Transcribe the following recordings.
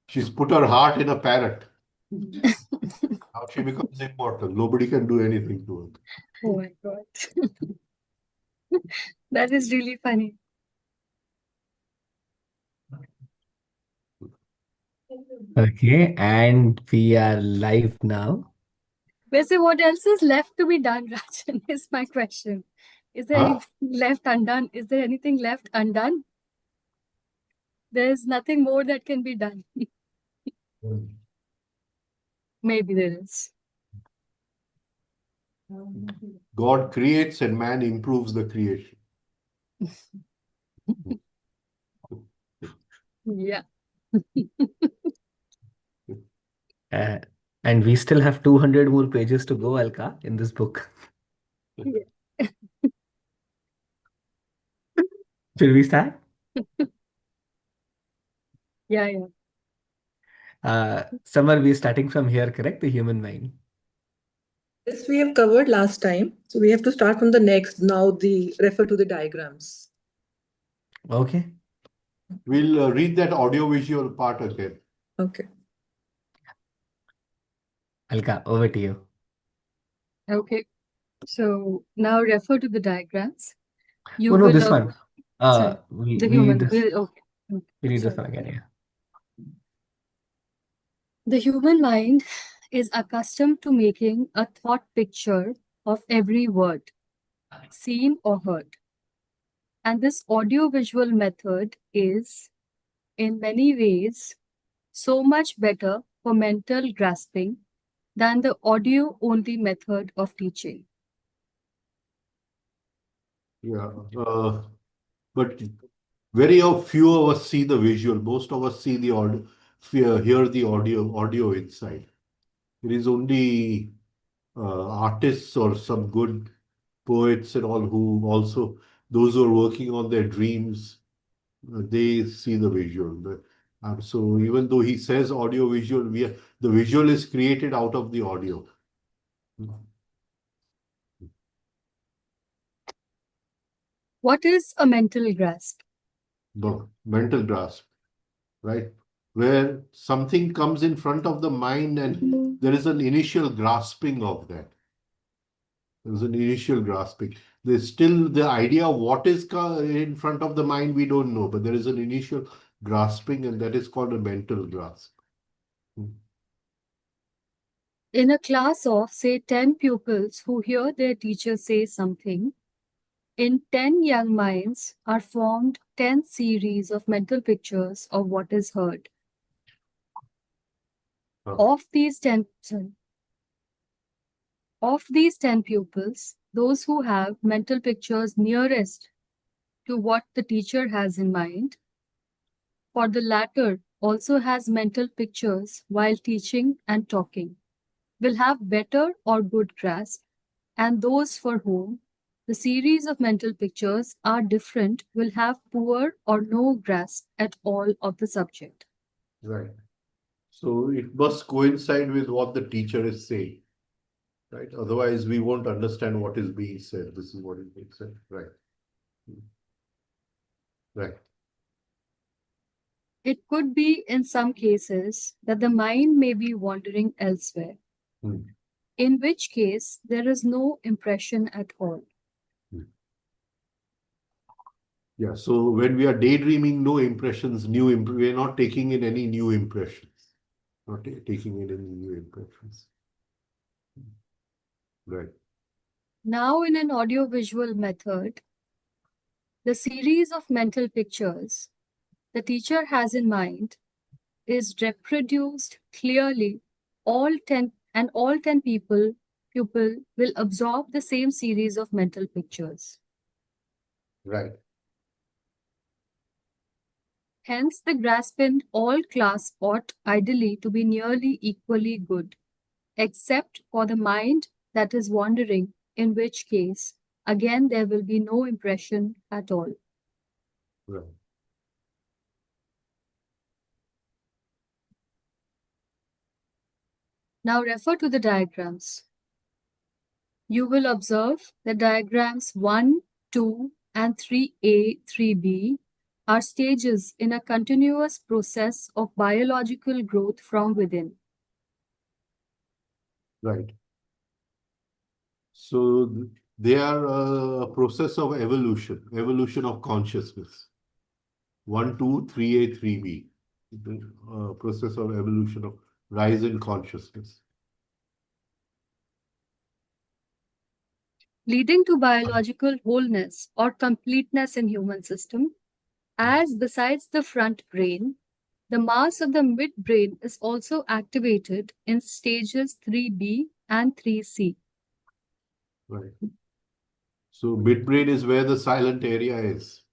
She's put her heart in a parrot. Now she becomes immortal. Nobody can do anything to her. Oh my God. That is really funny. Okay, and we are live now. Basically, what else is left to be done, Rajan, is my question. Is there Huh? anything left undone? Is there anything left undone? There's nothing more that can be done. Maybe there is. God creates and man improves the creation. Yeah. And we still have 200 more pages to go, Alka, in this book. Yeah. Should we start? Yeah, yeah. Summer, we're starting from here, correct? The human mind. This we have covered last time. So we have to start from the next. Now the refer to the diagrams. Okay. We'll read that audio-visual part again. Okay. Alka, over to you. Okay. So now refer to the diagrams. You Oh, no, will this one. sorry, We the read human. this. Okay. We read this Sorry. one again, yeah. The human mind is accustomed to making a thought picture of every word, seen or heard. And this audio-visual method is, in many ways, so much better for mental grasping than the audio-only method of teaching. Yeah. But very few of us see the visual. Most of us see the audio, hear the audio inside. It is only artists or some good poets and all who also, those who are working on their dreams, they see the visual. So even though he says audio visual, the visual is created out of the audio. What is a mental grasp? The mental grasp, right? Where something comes in front of the mind and there is an initial grasping of that. There's an initial grasping. There's still the idea of what is in front of the mind, we don't know, but there is an initial grasping, and that is called a mental grasp. In a class of, say, 10 pupils who hear their teacher say something, in 10 young minds are formed 10 series of mental pictures of what is heard. Of these 10 pupils, those who have mental pictures nearest to what the teacher has in mind, for the latter also has mental pictures while teaching and talking, will have better or good grasp, and those for whom the series of mental pictures are different will have poor or no grasp at all of the subject. Right. So it must coincide with what the teacher is saying, right? Otherwise, we won't understand what is being said. This is what is being said, right? Right. It could be in some cases that the mind may be wandering elsewhere, in which case there is no impression at all. Yeah, so when we are daydreaming, no impressions, we are not taking in any new impressions. Not taking in any new impressions. Right. Now, in an audio-visual method, the series of mental pictures the teacher has in mind is reproduced clearly. All 10 pupil will absorb the same series of mental pictures. Right. Hence, the grasp in all class ought ideally to be nearly equally good, except for the mind that is wandering, in which case, again, there will be no impression at all. Right. Now refer to the diagrams. You will observe the diagrams 1, 2, and 3A, 3B are stages in a continuous process of biological growth from within. Right. So they are a process of evolution of consciousness. 1, 2, 3A, 3B. The process of evolution of rise in consciousness. Leading to biological wholeness or completeness in human system, as besides the front brain, the mass of the midbrain is also activated in stages 3B and 3C. Right. So midbrain is where the silent area is.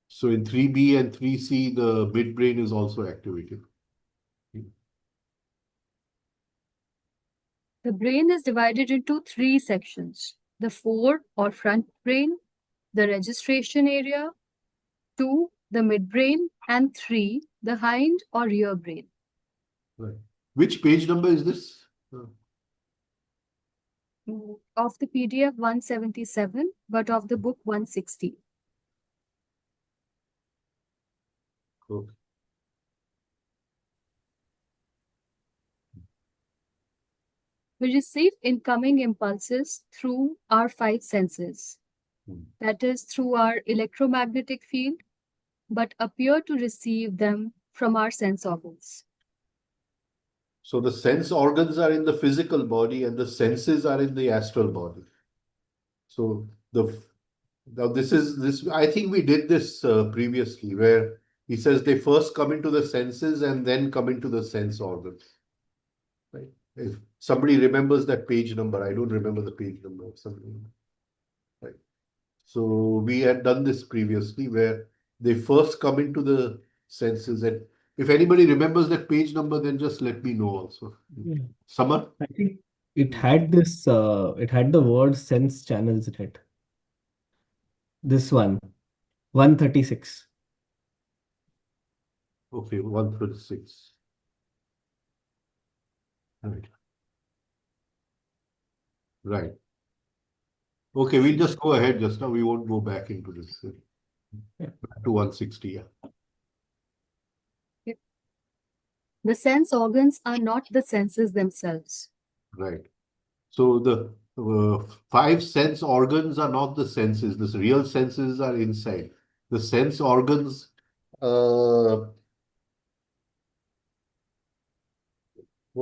So in 3B and 3C, the midbrain is also activated. The brain is divided into three sections: the fore or front brain, the registration area, 2, the midbrain, and 3, the hind or rear brain. Right. Which page number is this? Of the PDF 177, but of the book 160. Okay. We receive incoming impulses through our five senses, that is, through our electromagnetic field, but appear to receive them from our sense organs. So the sense organs are in the physical body and the senses are in the astral body. So now this I think we did this previously, where he says they first come into the senses and then come into the sense organs. Right? If somebody remembers that page number, I don't remember the page number of something. Right. So we had done this previously, where they first come into the senses, and if anybody remembers that page number, then just let me know also. Yeah. Summer? I think it had it had the word sense channels in it. This one, 136. Okay, 136. Right. Right. Okay, we'll just go ahead just now. We won't go back into this. Yeah. Back to 160, yeah. The sense organs are not the senses themselves. Right. So the five sense organs are not the senses. The real senses are inside. The sense organs, what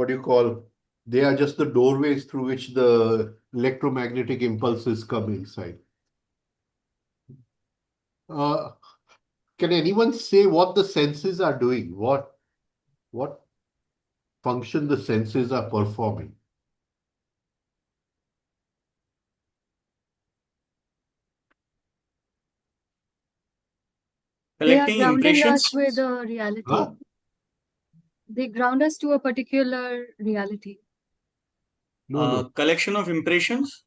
do you call? They are just the doorways through which the electromagnetic impulses come inside. Uh, can anyone say what the senses are doing? What function the senses are performing? They are Collecting grounding impressions, us with a reality. Huh? They ground us to a particular reality. No. collection of impressions.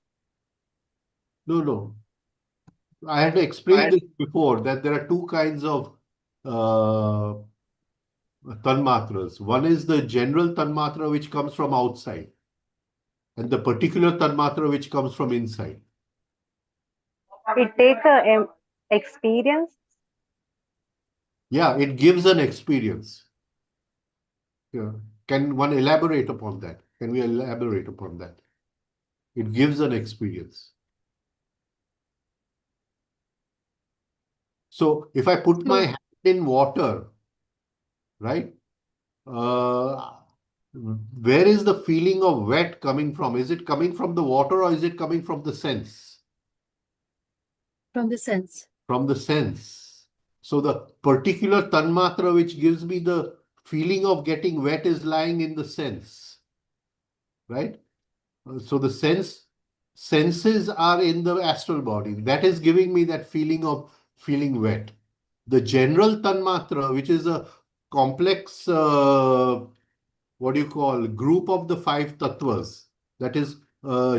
No. I had explained this before, that there are two kinds of uh, tanmatras. One is the general tanmatra which comes from outside, and the particular tanmatra which comes from inside. It takes a experience. Yeah, it gives an experience. Yeah. Can one elaborate upon that? Can we elaborate upon that? It gives an experience. So if I put my hand in water, right? Where is the feeling of wet coming from? Is it coming from the water or is it coming from the sense? From the sense. From the sense. So the particular tanmatra which gives me the feeling of getting wet is lying in the sense. Right? So the senses are in the astral body. That is giving me that feeling of feeling wet. The general tanmatra, which is a complex what do you call, group of the five tattvas, that is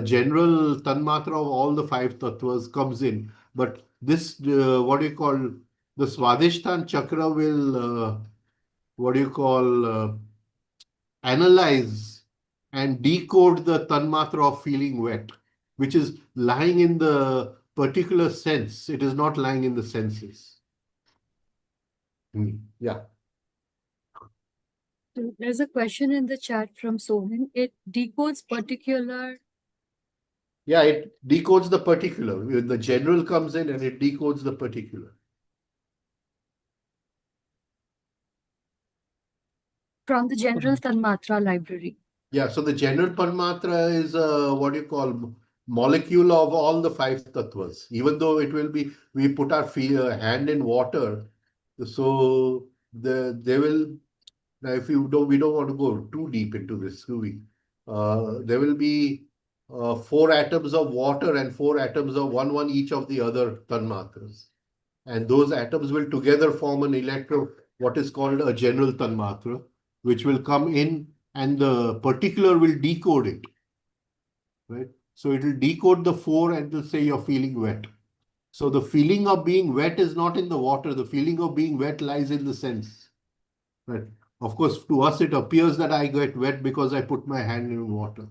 general tanmatra of all the five tattvas comes in. But this, what do you call, the Swadhisthana chakra will, what do you call, analyze and decode the tanmatra of feeling wet, which is lying in the particular sense. It is not lying in the senses. Yeah. There's a question in the chat from Sohan. It decodes particular. Yeah, it decodes the particular. When the general comes in and it decodes the particular. From the general Tanmatra library. Yeah, so the general Tanmatra is what you call molecule of all the five tattvas. Even though it will be, we put our hand in water, so they will. Now, if you don't, we don't want to go too deep into this, do we? There will be four atoms of water and four atoms of one each of the other tanmatras. And those atoms will together form an what is called a general tanmatra, which will come in and the particular will decode it, right? So it will decode the four and will say you're feeling wet. So the feeling of being wet is not in the water. The feeling of being wet lies in the sense. Right. Of course, to us it appears that I get wet because I put my hand in water.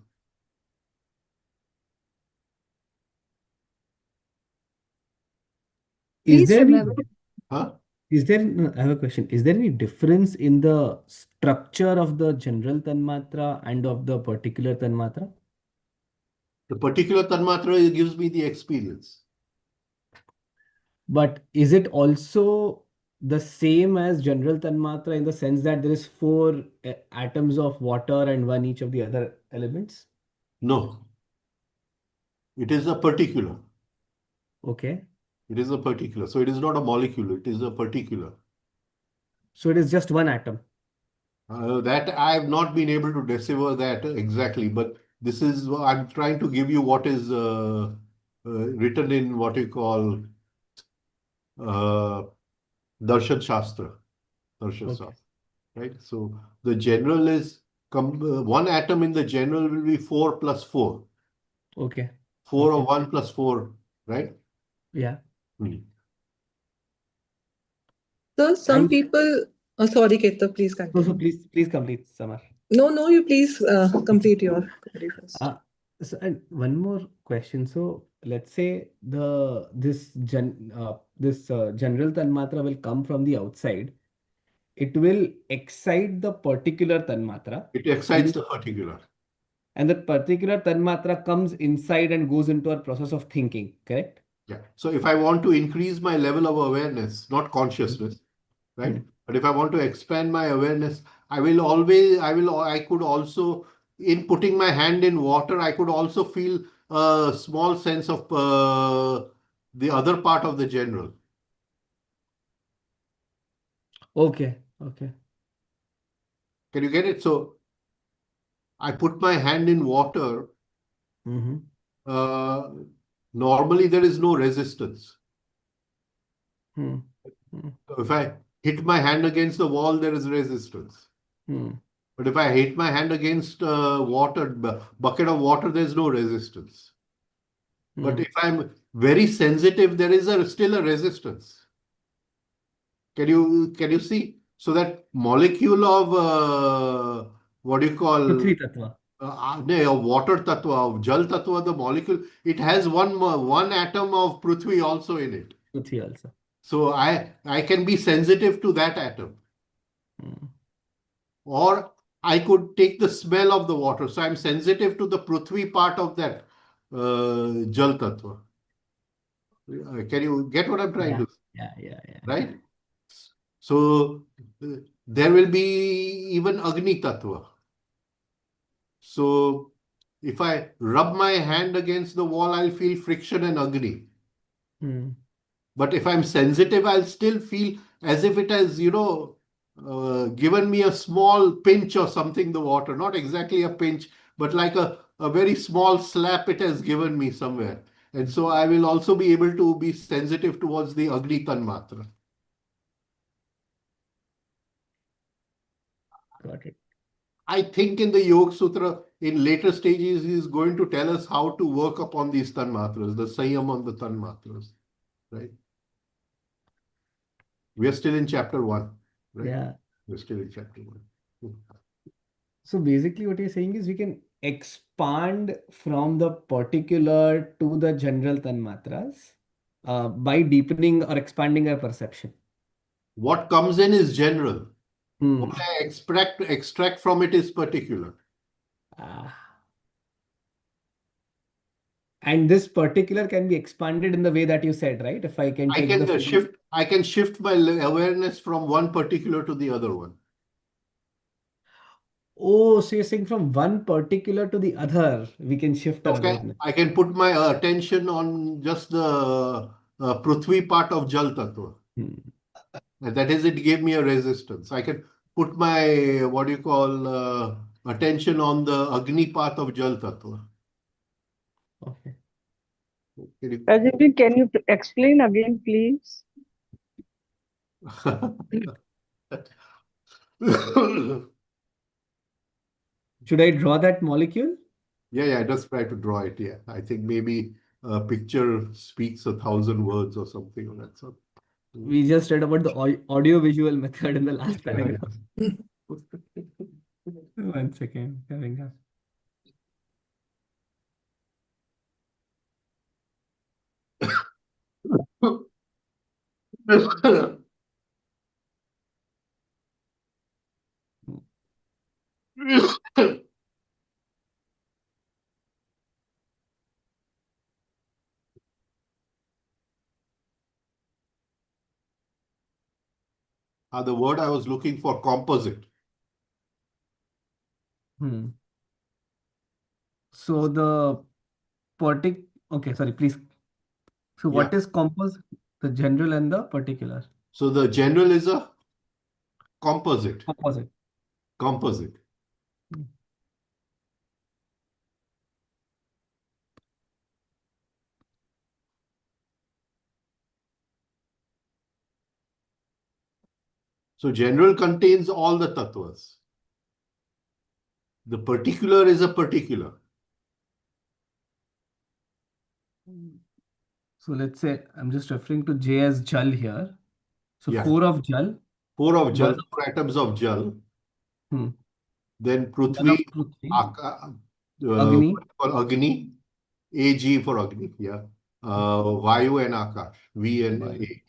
Is Please there any, remember. Huh? no, I have a question. Is there any difference in the structure of the general Tanmatra and of the particular Tanmatra? The particular tanmatra gives me the experience. But is it also the same as general Tanmatra in the sense that there is four atoms of water and one each of the other elements? No, it is a particular. Okay. It is a particular. So it is not a molecule, it is a particular. So it is just one atom. That I have not been able to decipher that exactly, but this is, I'm trying to give you what is written in what you call uh, Darshan Shastra. Darshan Okay. Shastra, right? So the general is one atom in the general will be 4 plus 4. Okay. 4 or Okay. 1 plus 4, right? Yeah. So some And people, oh, sorry, Ketan, please so continue. please complete, Samar. No, you please complete your query first. So, and one more question. So let's say this general Tanmatra will come from the outside. It will excite the particular Tanmatra, It excites and the particular. the particular Tanmatra comes inside and goes into our process of thinking, correct? Yeah. So if I want to increase my level of awareness, not consciousness, right? Hmm. But if I want to expand my awareness, I could also, in putting my hand in water, I could also feel a small sense of the other part of the general. Okay. Okay. Can you get it? So I put my hand in water. Mm-hmm. Uh, Normally there is no resistance. Hmm. Hmm. So if I hit my hand against the wall, there is resistance. Hmm. But if I hit my hand against bucket of water, there's no resistance. But Hmm. if I'm very sensitive, there is still a resistance. Can you see? So that molecule of what do you call Prithvi Tattva. no, of water tattva, of jal tattva, the molecule, it has one atom of Prithvi also in it. Prithvi also. So I can be sensitive to that atom. Hmm. Or I could take the smell of the water. So I'm sensitive to the Prithvi part of that Jal Tattva. Can you get what I'm trying Yeah. to say? Yeah. Yeah. Yeah. Right? So there will be even Agni Tattva. So if I rub my hand against the wall, I'll feel friction and Agni. Hmm. But if I'm sensitive, I'll still feel as if it has, given me a small pinch or something, the water. Not exactly a pinch, but like a very small slap it has given me somewhere. And so I will also be able to be sensitive towards the Agni Tanmatra. Got it. I think in the Yoga Sutra, in later stages, he is going to tell us how to work upon these Tanmatras, the Sanyam on the Tanmatras, right? We are still in chapter 1, right? Yeah. We're still in chapter 1. So basically, what you're saying is we can expand from the particular to the general Tanmatras by deepening or expanding our perception. What comes in is general. Hmm. What I extract from it is particular. Ah. And this particular can be expanded in the way that you said, right? If I can I take the can feeling. shift my awareness from one particular to the other one. Oh, so you're saying from one particular to the other, we can shift our Okay, awareness. I can put my attention on just the Prithvi part of Jal Tattva. Hmm. And that is, it gave me a resistance. I can put my, what do you call, attention on the Agni part of Jal Tattva. Okay. Rajen, can you explain again, please? Should I draw that molecule? Yeah, just try to draw it. Yeah, I think maybe a picture speaks 1,000 words or something of that sort. We just read about the audio visual method in the last paragraph. One second, coming up. The word I was looking for, composite. So the okay, sorry, please. So what Yeah. is composite? The general and the particular. So the general is a composite. Composite. Composite. So general contains all the tattvas. The particular is a particular. So let's say I'm just referring to J as Jal here. So Yeah. 4 of Jal. 4 of Jal, One. 4 atoms of Jal. Hmm. Then One Prithvi, of Prithvi. Agni. Agni. For Agni, AG for Agni, yeah. Vayu and Akash, V and Vayu. A,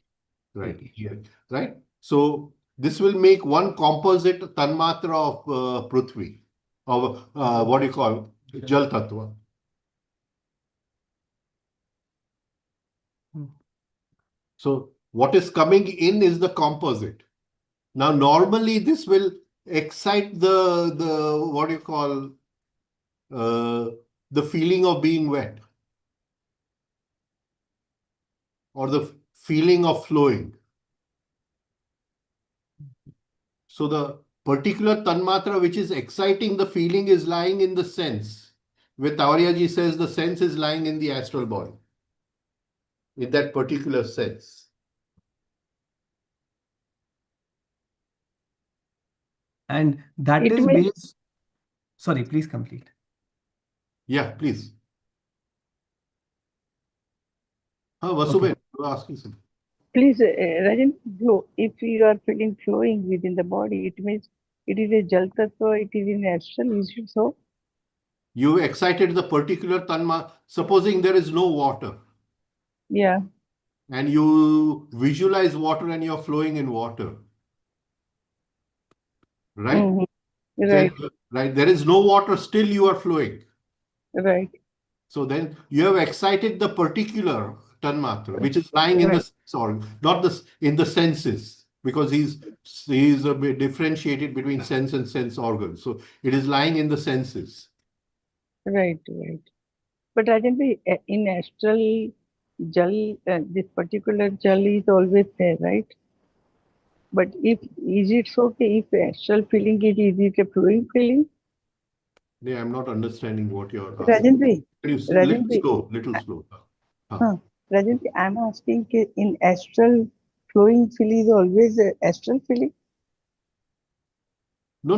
right? A. Yeah, right. So this will make one composite tanmatra of Prithvi, of what do you call Jal Tattva. Hmm. So what is coming in is the composite. Now normally this will excite the what do you call the feeling of being wet or the feeling of flowing. So the particular tanmatra which is exciting the feeling is lying in the sense. Where Tavariaji says the sense is lying in the astral body. In that particular sense. And that It is means, based. Sorry, please complete. Yeah, please. Okay. Vasuben, you are asking something. please, Rajan, flow. If you are feeling flowing within the body, it means it is a Jal Tattva, it is in astral, is it so? You excited the particular tanma. Supposing there is no water Yeah. and you visualize water and you're flowing in water. Right? Mhm. Then, Right, right. There is no water, still you are flowing. right, So then you have excited the particular tanmatra, which is lying in the right, sense organ, not the in the senses, because he's a bit differentiated between sense and sense organs. So it is lying in the senses. right, right. But Rajan, in astral, Jal, this particular Jal is always there, right? But if is it so if astral feeling it is it a flowing feeling? Yeah, I'm not understanding what you're asking. Rajan bhai, Rajan Little bhai, slow, little slow. Huh. huh, Rajan bhai, I'm asking in astral flowing feeling is always a astral feeling? No.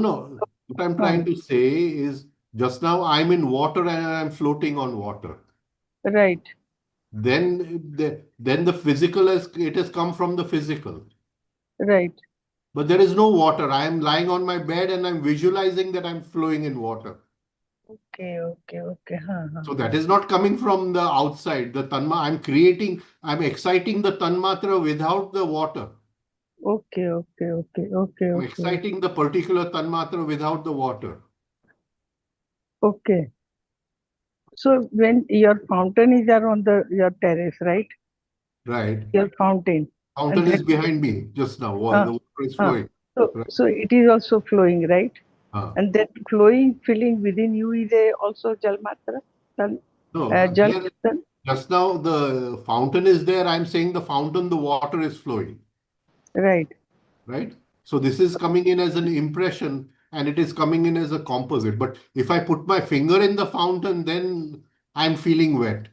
What I'm Huh, trying to say is just now I'm in water and I'm floating on water. right, Then the physical it has come from the physical. right. But there is no water. I am lying on my bed and I'm visualizing that I'm flowing in water. Okay, okay, okay. Huh, huh, So huh. that is not coming from the outside. The tanma, I'm exciting the tanmatra without the water. Okay, okay, okay, okay, I'm okay, exciting the particular tanmatra without the water. okay. So when your fountain is there on your terrace, right? Right. Your fountain, and Fountain that is behind me just now. uh, The water is uh, flowing. so Right. so it is also flowing, right? Ah. And that flowing feeling within you is also jal matra, No, jal. here just now the fountain is there. I'm saying the fountain, the water is flowing. Right. Right. So this is coming in as an impression and it is coming in as a composite. But if I put my finger in the fountain, then I'm feeling wet.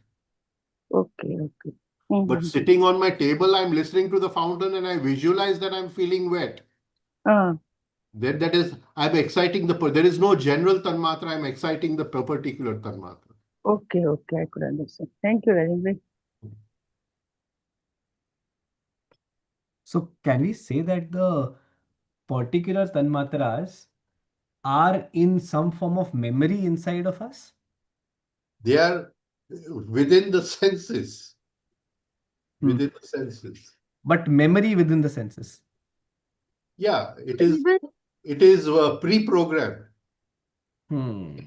Okay, okay. But Mm-hmm. sitting on my table, I'm listening to the fountain and I visualize that I'm feeling wet. Then that is, I'm exciting there is no general tanmatra, I'm exciting the particular tanmatra. Okay, okay, I could understand. Thank you, Rajen. So can we say that the particular tanmatras are in some form of memory inside of us? They are within the senses. Hmm. Within the senses. But memory within the senses. Yeah, it Even is pre-programmed. Hmm.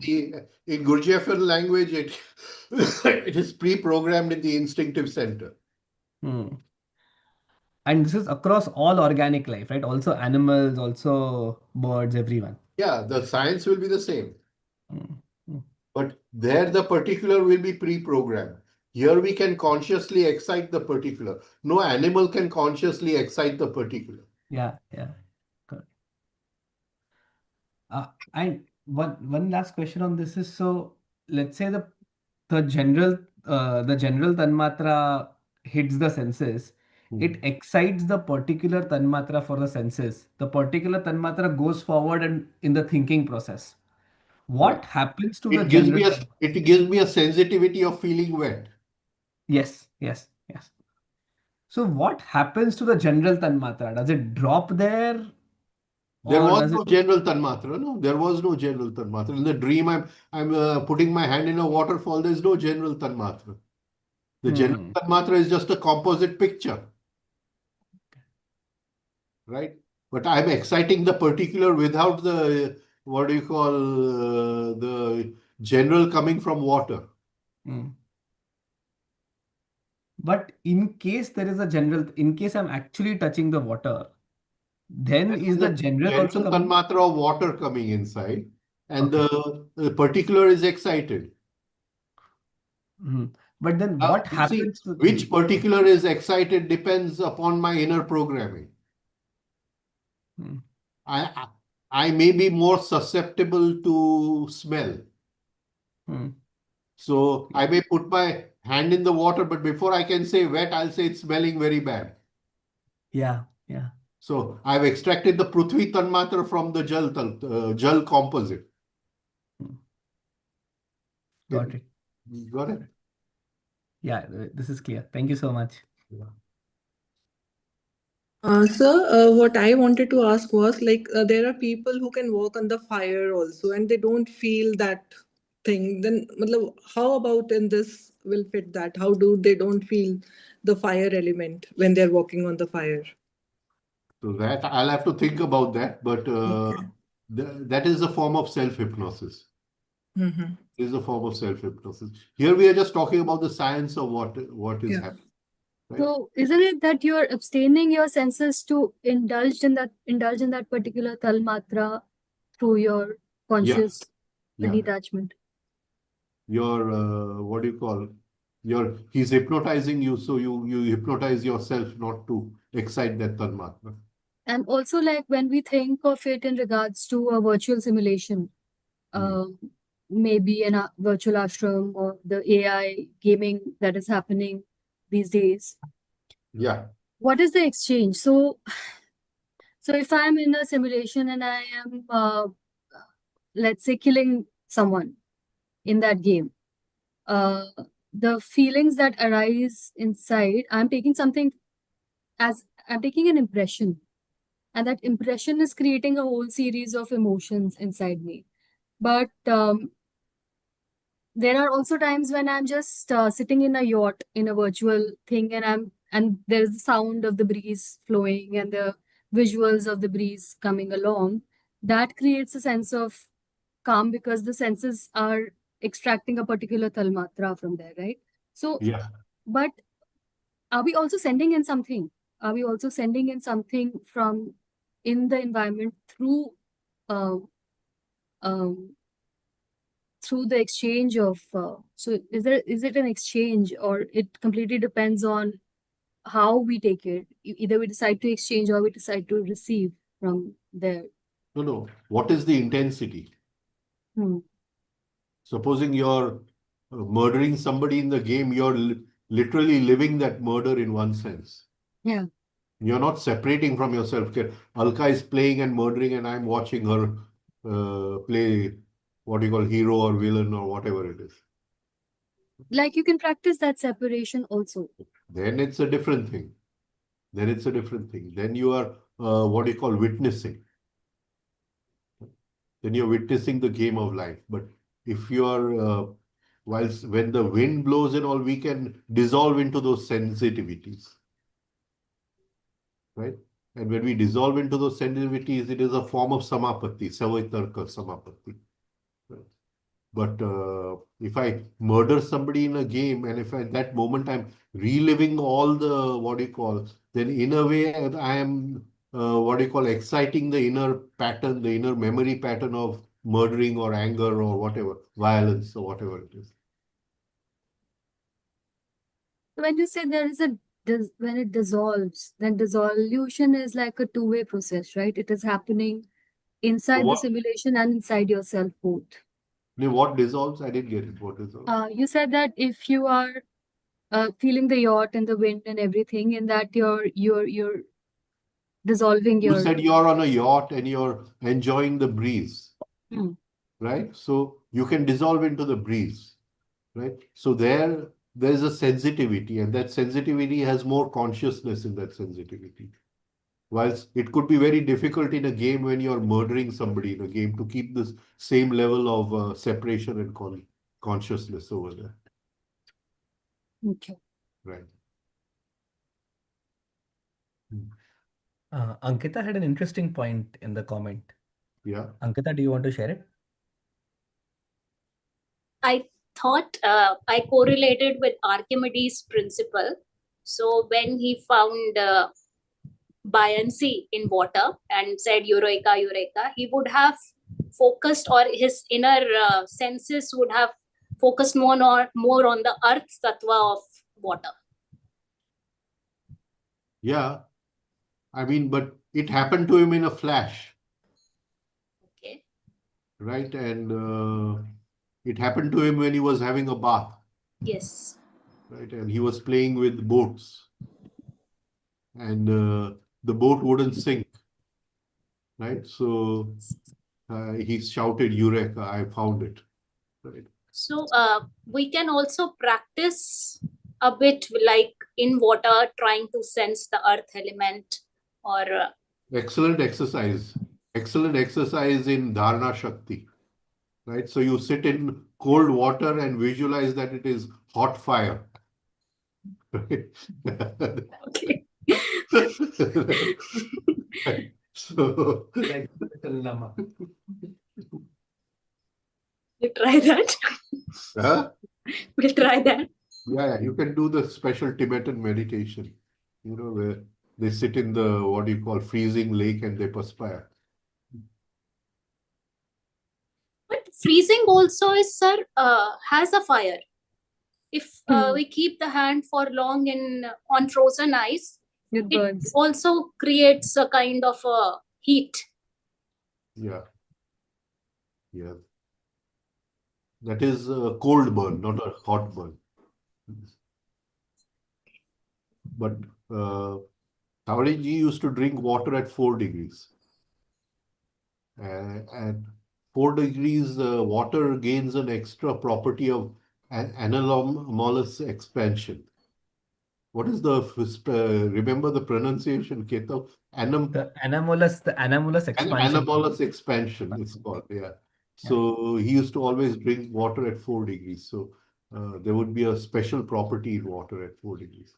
In Gurdjieffian language, it is pre-programmed in the instinctive center. Hmm. And this is across all organic life, right? Also animals, also birds, everyone. Yeah, the science will be the same. Hmm. Hmm. But there the particular will be pre-programmed. Here we can consciously excite the particular. No animal can consciously excite the particular. Yeah, yeah. Correct. And one last question on this is, so let's say the general tanmatra hits the senses, it excites the particular tanmatra for the senses. The particular tanmatra goes forward and in the thinking process. Right. What happens to the general? It gives me a sensitivity of feeling wet. Yes, yes, yes. So what happens to the general tanmatra? Does it drop there, There or was does it? no general tanmatra. No, there was no general tanmatra. In the dream, I'm putting my hand in a waterfall. There's no general tanmatra. The general Hmm. tanmatra is just a composite picture, right? But I'm exciting the particular without the what do you call the general coming from water. Hmm. But in case there is a general, in case I'm actually touching the water, then Then is the there's a general also general coming? tanmatra of water coming inside, and Okay. the particular is excited. Hmm. But then Now, what you see, happens to? which particular is excited depends upon my inner programming. Hmm. I I may be more susceptible to smell. Hmm. So I may put my hand in the water, but before I can say wet, I'll say it's smelling very bad. Yeah, yeah. So I've extracted the Prithvi Tanmatra from the Jal composite. Hmm. Get- Got it. Got it? Yeah, this is clear. Thank you so much. Yeah. Sir, what I wanted to ask was like there are people who can walk on the fire also and they don't feel that thing. Then, matlab, how about in this will fit that? How do they don't feel the fire element when they're walking on the fire? So that I'll have to think about that, but Okay. that is a form of self-hypnosis. Mm-hmm. Is a form of self-hypnosis. Here we are just talking about the science of what is Yeah. happening, right? so, isn't it that you're abstaining your senses to indulge in that particular talmatra through your Yeah, conscious yeah. detachment? Your what do you call? He's hypnotizing you, so you hypnotize yourself not to excite that tanmatra. And also, like when we think of it in regards to a virtual simulation, Hmm. uh, maybe in a virtual ashram or the AI gaming that is happening these days. Yeah, What is the exchange? So if I'm in a simulation and I am, let's say, killing someone in that game, uh, the feelings that arise inside, I'm taking an impression, and that impression is creating a whole series of emotions inside me. But there are also times when I'm just sitting in a yacht in a virtual thing, and there is the sound of the breeze flowing and visuals of the breeze coming along, that creates a sense of calm because the senses are extracting a particular talmatra from there, right? So, Yeah. but are we also sending in something? Are we also sending in something from in the environment uh, um, through the exchange of? So, is it an exchange, or it completely depends on how we take it? Either we decide to exchange or we decide to receive from there. No, no. What is the intensity? Hmm. Supposing you're murdering somebody in the game, you're literally living that murder in one sense. Yeah. You're not separating from yourself. Okay, Alka is playing and murdering, and I'm watching her play what you call hero or villain or whatever it is. Like you can practice that separation also. Then it's a different thing. Then it's a different thing. Then you are what you call witnessing. Then you're witnessing the game of life. But if you are whilst when the wind blows and all, we can dissolve into those sensitivities, right? And when we dissolve into those sensitivities, it is a form of samapatti, savaitarka samapatti. Right? But if I murder somebody in a game, and if at that moment I'm reliving all the what do you call, then in a way I am what do you call, exciting the inner pattern, the inner memory pattern of murdering or anger or whatever, violence or whatever it is. When you say there is a when it dissolves, then dissolution is like a two-way process, right? It is happening So inside the what, simulation and inside yourself both. what dissolves? I didn't get it. What dissolves? You said that if you are feeling the yacht and the wind and everything, in that you're dissolving You your. said you're on a yacht and you're enjoying the breeze, Hmm. right? So you can dissolve into the breeze, right? So there's a sensitivity, and that sensitivity has more consciousness in that sensitivity. Whilst it could be very difficult in a game when you're murdering somebody in a game to keep this same level of separation and consciousness over there, Okay. right? Ankita had an interesting point in the comment. Yeah. Ankita, do you want to share it? I thought I correlated with Archimedes' principle. So when he found buoyancy in water and said Eureka, Eureka, he would have focused, or his inner senses would have focused more on the earth tattva of water. Yeah. I mean, but it happened to him in a flash, Okay. right? And it happened to him when he was having a bath, Yes. right? And he was playing with boats, and the boat wouldn't sink, right? So he shouted, Eureka, I found it, right? So we can also practice a bit like in water, trying to sense the earth element, or Excellent exercise. Excellent exercise in Dharana Shakti, right? So you sit in cold water and visualize that it is hot fire. Right? okay. So, Like Lama. You try that. huh? We'll try that. Yeah, you can do the special Tibetan meditation, where they sit in the what do you call freezing lake and they perspire. But freezing also is, sir, has a fire. If we keep the hand for long in on frozen ice, It it burns. also creates a kind of a heat. Yeah. Yeah. That is a cold burn, not a hot burn. But Tavariaji used to drink water at 4 degrees. At 4 degrees, water gains an extra property of an anomalous expansion. What is remember the pronunciation, Ketal? The anomalous expansion. Anomalous expansion, it's called, yeah. So he used to always drink water at 4 degrees. So there would be a special property in water at 4 degrees.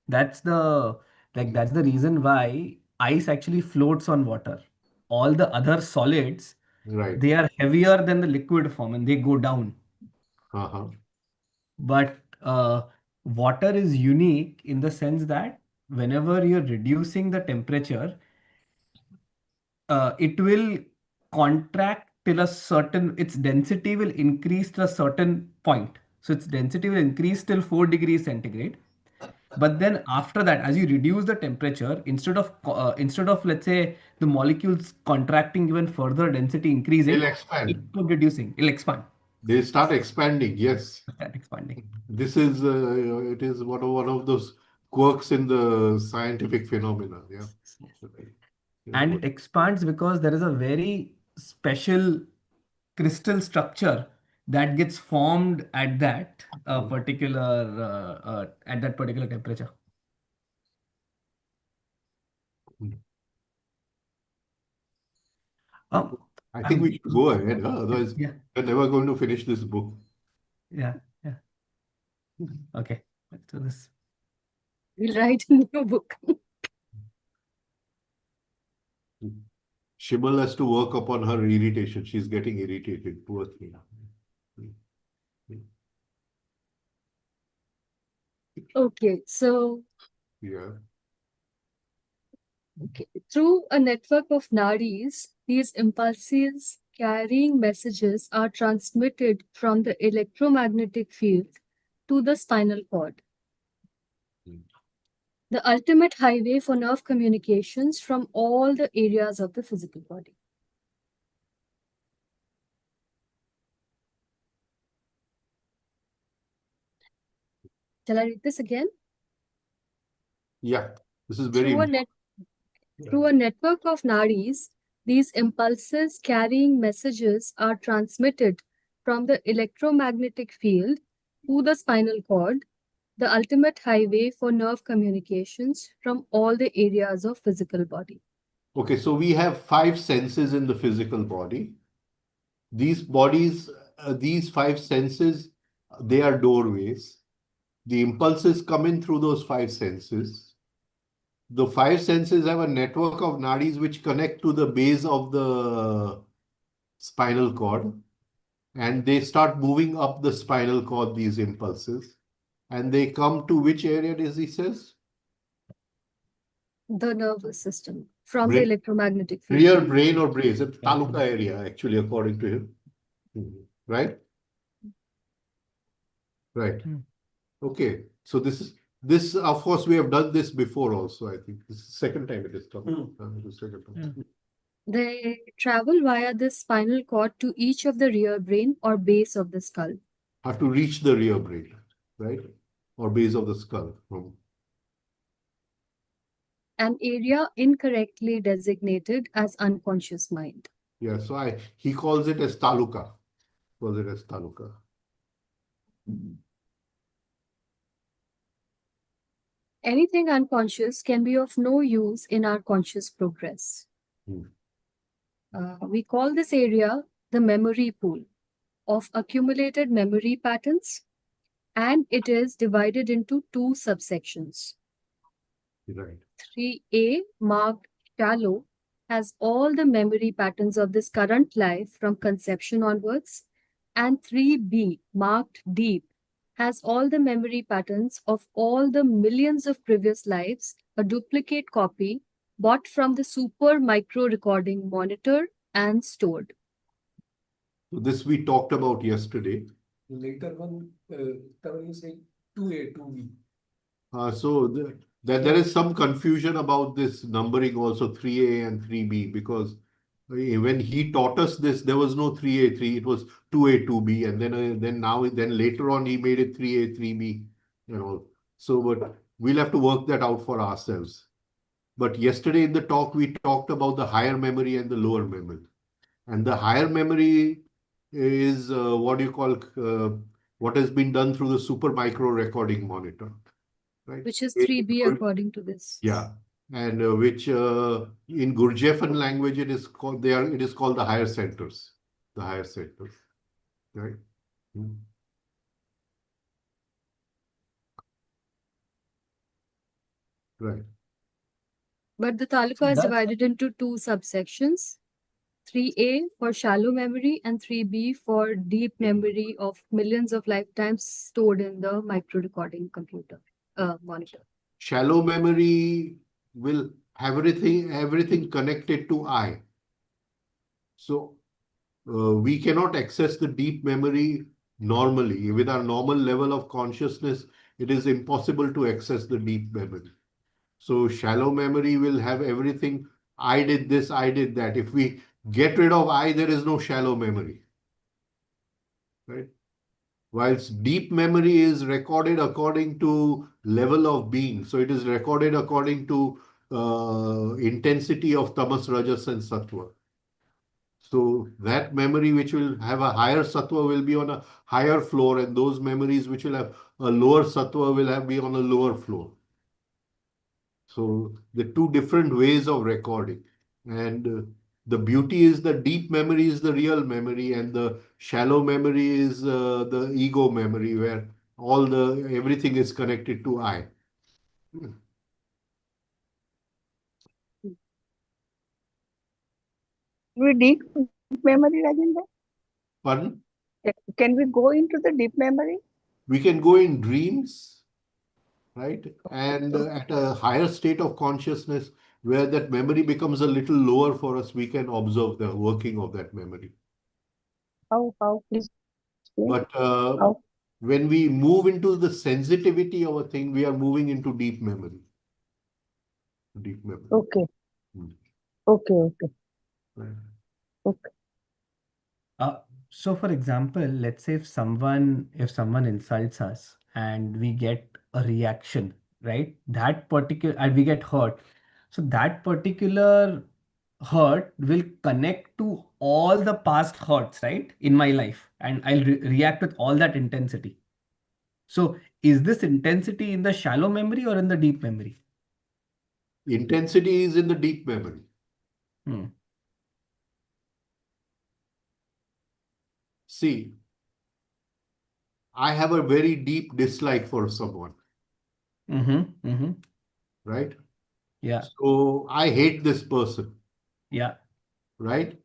That's the reason why ice actually floats on water. All the other solids, Right. they are heavier than the liquid form and they go down. Uh-huh. But water is unique in the sense that whenever you're reducing the temperature, it will contract till a certain, its density will increase to a certain point. So its density will increase till 4 degrees centigrade. But then after that, as you reduce the temperature, instead of let's say the molecules contracting even further, density They'll increasing, it expand. keep reducing. It'll expand. They'll start expanding. Yes. Start expanding. This is it is one of those quirks in the scientific phenomena. Yeah. Right. Yeah, And but it expands because there is a very special crystal structure that gets formed at that particular temperature. Um, I think we should go ahead, huh? Otherwise, yeah, we're never going to finish this book. yeah. Okay, let's do this. We'll write a new book. Shimal has to work upon her irritation. She's getting irritated. Poor thing. Okay, so Yeah. through a network of nadis, these impulses carrying messages are transmitted from the electromagnetic field to the spinal cord, the ultimate highway for nerve communications from all the areas of the physical body. Shall I read this again? Yeah. This is very Through a, important. through a network of nadis, these impulses carrying messages are transmitted from the electromagnetic field to the spinal cord, the ultimate highway for nerve communications from all the areas of physical body. Okay, so we have 5 senses in the physical body. These bodies, these 5 senses, they are doorways. The impulses come in through those 5 senses. The 5 senses have a network of nadis which connect to the base of the spinal cord, and they start moving up the spinal cord, these impulses, and they come to which area, as he says? The nervous system from the Brain, electromagnetic field. rear brain or brain, it's taluka area, actually, according to him. Right? Right. Okay. So this of course we have done this before also. I think this is the second time it is done. This is second time. They travel via the spinal cord to each of the rear brain or base of the skull. Have to reach the rear brain, right? Or base of the skull. An area incorrectly designated as unconscious mind. Yeah, so he calls it as taluka. Calls it as taluka. Anything unconscious can be of no use in our conscious progress. We call this area the memory pool of accumulated memory patterns, and it is divided into 2 subsections. Right. 3A, marked shallow, has all the memory patterns of this current life from conception onwards, and 3B, marked deep, has all the memory patterns of all the millions of previous lives, a duplicate copy bought from the super micro recording monitor and stored. So this we talked about yesterday. Later one, Tavariaji saying 2A, 2B. So there is some confusion about this numbering also 3A and 3B, because when he taught us this, there was no 3A, 3, it was 2A, 2B, and then later on he made it 3A, 3B, you know. So, but we'll have to work that out for ourselves. But yesterday in the talk, we talked about the higher memory and the lower memory. And the higher memory is what you call what has been done through the super micro recording monitor. Right? Which is 3B according to this. Yeah, and which in Gurdjieffian language it is called it is called the higher centers, right? Right. But the So taluka is does divided into two subsections. 3A for shallow memory and 3B for deep memory of millions of lifetimes stored in the micro recording computer monitor. Shallow memory will have everything connected to I. So we cannot access the deep memory normally. With our normal level of consciousness, it is impossible to access the deep memory. So shallow memory will have everything. I did this, I did that. If we get rid of I, there is no shallow memory. Right? Whilst deep memory is recorded according to level of being. So it is recorded according to intensity of tamas, rajas, and sattva. So that memory which will have a higher sattva will be on a higher floor, and those memories which will have a lower sattva will be on a lower floor. So the two different ways of recording. And the beauty is the deep memory is the real memory, and the shallow memory is the ego memory, where everything is connected to I. We deep memory, Rajendra? Pardon? Can we go into the deep memory? We can go in dreams, right? And at a higher state of consciousness, where that memory becomes a little lower for us, we can observe the working of that memory. How? Please explain. But How? when we move into the sensitivity of a thing, we are moving into deep memory. Deep memory. Okay. Hmm. Okay. Right. Okay. So for example, let's say if someone insults us and we get a reaction, right? That particular and we get hurt. So that particular hurt will connect to all the past hurts, right? In my life, and I'll react with all that intensity. So is this intensity in the shallow memory or in the deep memory? Intensity is in the deep memory. Hmm. See, I have a very deep dislike for someone, Mm-hmm. Mm-hmm. right? Yeah. So I hate this person, Yeah. right?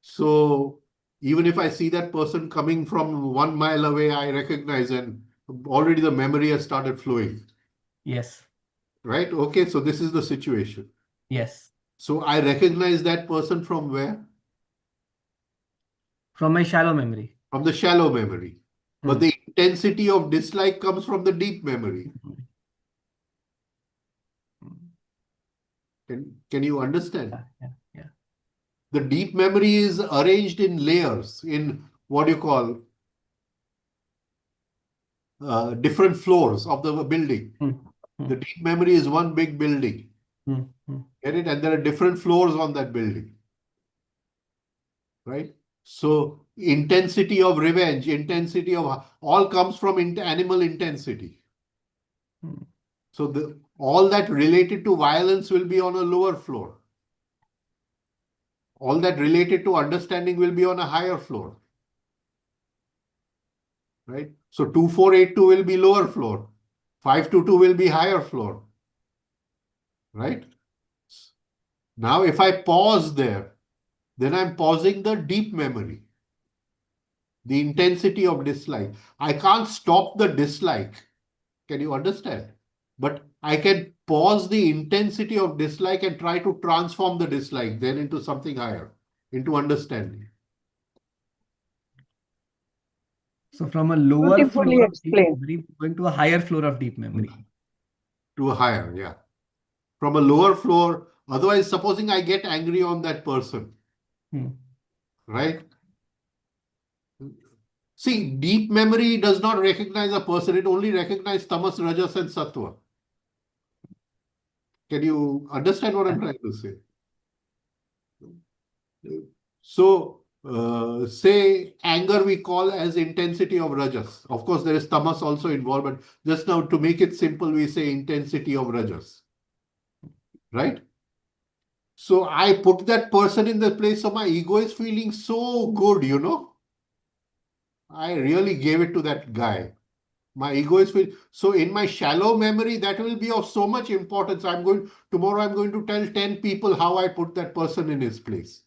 So even if I see that person coming from 1 mile away, I recognize, and already the memory has started flowing, Yes. right? Okay, so this is the situation. Yes. So I recognize that person from where? From my shallow memory. From the shallow memory. But Hmm. the intensity of dislike comes from the deep memory. Can you understand? Yeah. The deep memory is arranged in layers, in what you call different floors of the building. Hmm. The deep memory is one big building. Hmm. Get it? And there are different floors on that building. Right? So intensity of revenge, intensity of all comes from animal intensity. Hmm. So all that related to violence will be on a lower floor. All that related to understanding will be on a higher floor. Right? So 2482 will be lower floor. 522 will be higher floor. Right? Now, if I pause there, then I'm pausing the deep memory, the intensity of dislike. I can't stop the dislike. Can you understand? But I can pause the intensity of dislike and try to transform the dislike then into something higher, into understanding. So from a lower Beautifully floor of deep explained. memory, going to a higher floor of deep memory. To a higher, yeah. From a lower floor, otherwise, supposing I get angry on that person, Hmm. right? See, deep memory does not recognize a person, it only recognizes tamas, rajas, and sattva. Can you understand what I'm trying to say? So, say anger we call as intensity of rajas. Of course, there is tamas also involved, but just now to make it simple, we say intensity of rajas. Right? So I put that person in the place, so my ego is feeling so good, I really gave it to that guy. My ego is so in my shallow memory, that will be of so much importance. Tomorrow I'm going to tell 10 people how I put that person in his place.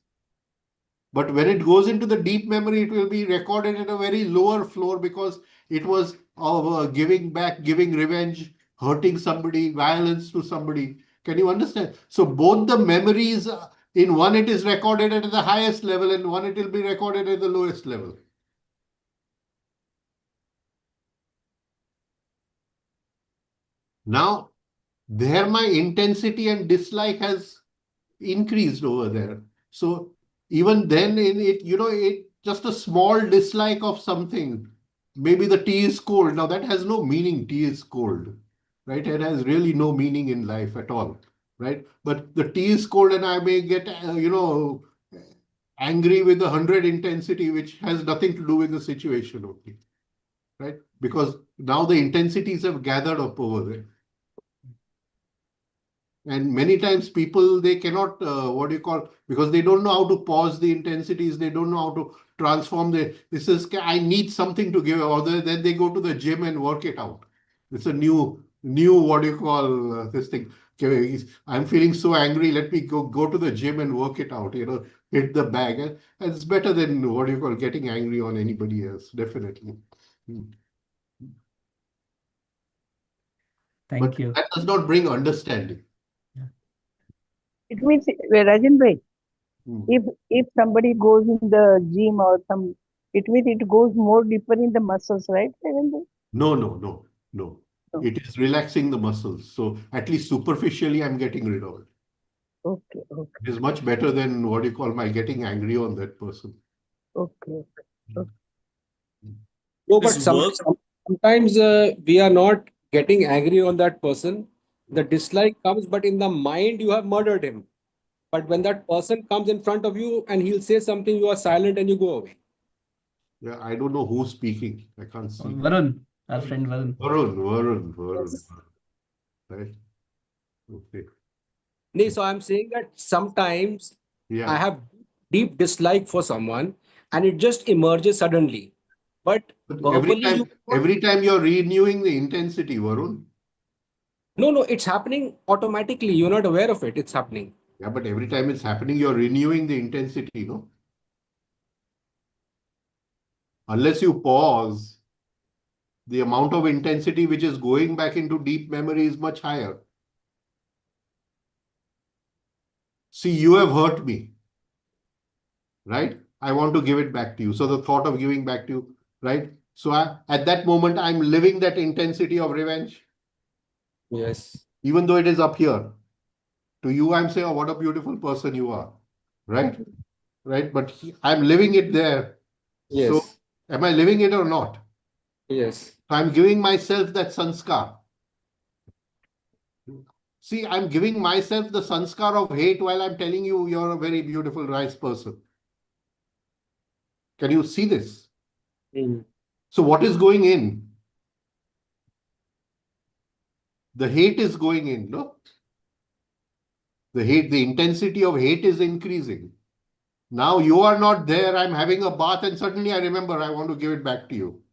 But when it goes into the deep memory, it will be recorded at a very lower floor because it was of giving back, giving revenge, hurting somebody, violence to somebody. Can you understand? So both the memories, in one it is recorded at the highest level, and one it will be recorded at the lowest level. Now, there my intensity and dislike has increased over there. So even then in it, it just a small dislike of something. Maybe the tea is cold. Now that has no meaning, tea is cold, right? It has really no meaning in life at all, right? But the tea is cold and I may get, angry with 100 intensity, which has nothing to do with the situation only, right? Because now the intensities have gathered up over there. And many times people, they cannot, because they don't know how to pause the intensities. They don't know how to transform I need something to give, other then they go to the gym and work it out. It's a new, this thing. Okay, I'm feeling so angry. Let me go to the gym and work it out, hit the bag. And it's better than, getting angry on anybody else, definitely. Thank But you. that does not bring understanding. It means, Rajan bhai, Hmm. if somebody goes in the gym or it means it goes more deeper in the muscles, right, Rajan bhai? No, no, no, no. No. It is relaxing the muscles. So at least superficially, I'm getting rid of it. Okay, okay, It is much better than my getting angry on that person. okay, okay. No, but This work. sometimes we are not getting angry on that person. The dislike comes, but in the mind you have murdered him. But when that person comes in front of you and he'll say something, you are silent and you go away. Yeah, I don't know who's speaking. I can't see. Varun, our friend Varun. Varun. Yes. Right? Okay. Nee, so I'm saying that sometimes I Yeah. have deep dislike for someone and it just emerges suddenly. But But verbally, you every time you're renewing the intensity, Varun. no, it's happening automatically. You're not aware of it. It's happening. Yeah, but every time it's happening, you're renewing the intensity, no? Unless you pause, the amount of intensity which is going back into deep memory is much higher. See, you have hurt me, right? I want to give it back to you. So the thought of giving back to you, right? So at that moment, I'm living that intensity of revenge, Yes. even though it is up here. To you, I'm saying, oh, what a beautiful person you are, right? Right? But I'm living it there. So Yes. am I living it or not? Yes. So I'm giving myself that sanskar. See, I'm giving myself the sanskar of hate while I'm telling you you're a very beautiful, nice person. Can you see this? Mm. So what is going in? The hate is going in, no? The intensity of hate is increasing. Now you are not there. I'm having a bath and suddenly I remember I want to give it back to you.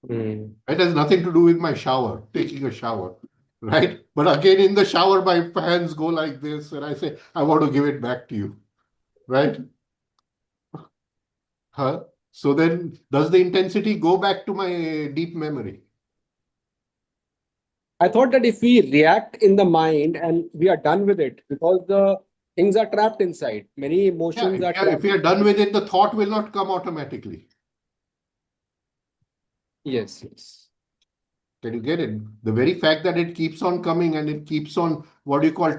Mm. It has nothing to do with my shower, taking a shower, right? But again, in the shower, my hands go like this and I say, I want to give it back to you, right? Huh? So then does the intensity go back to my deep memory? I thought that if we react in the mind and we are done with it, because the things are trapped inside, many Yeah, emotions are if trapped. you are done with it, the thought will not come automatically. Yes, yes. Can you get it? The very fact that it keeps on coming and it keeps on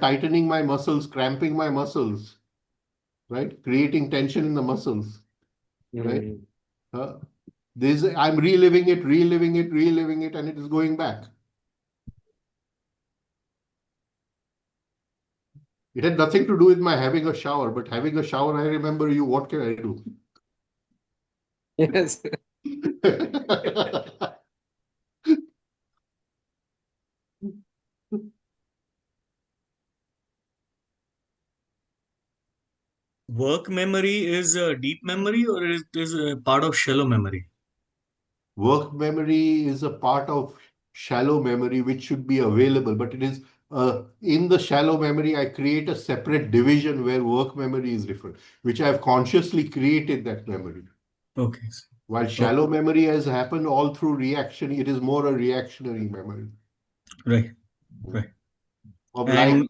tightening my muscles, cramping my muscles, right? Creating tension in the muscles, right? Mm. I'm reliving it, and it is going back. It had nothing to do with my having a shower, but having a shower, I remember you. What can I do? Yes. Work memory is a deep memory or it is a part of shallow memory? Work memory is a part of shallow memory which should be available, but it is in the shallow memory, I create a separate division where work memory is different, which I have consciously created that memory. Okay. While shallow memory has happened all through reaction, it is more a reactionary memory. Right. Right. Of And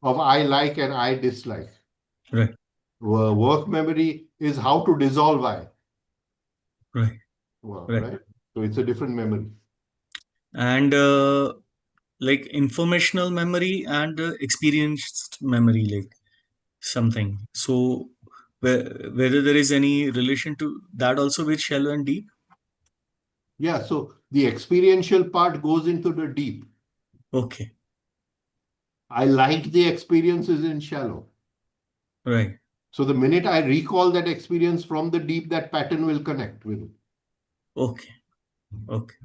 I like and I dislike. right. Work memory is how to dissolve I. Right. Wow, Right. right? So it's a different memory. And like informational memory and experienced memory, like something. So whether there is any relation to that also with shallow and deep? Yeah, so the experiential part goes into the deep. Okay. I liked the experiences in shallow. Right. So the minute I recall that experience from the deep, that pattern will connect with it. Okay. Okay.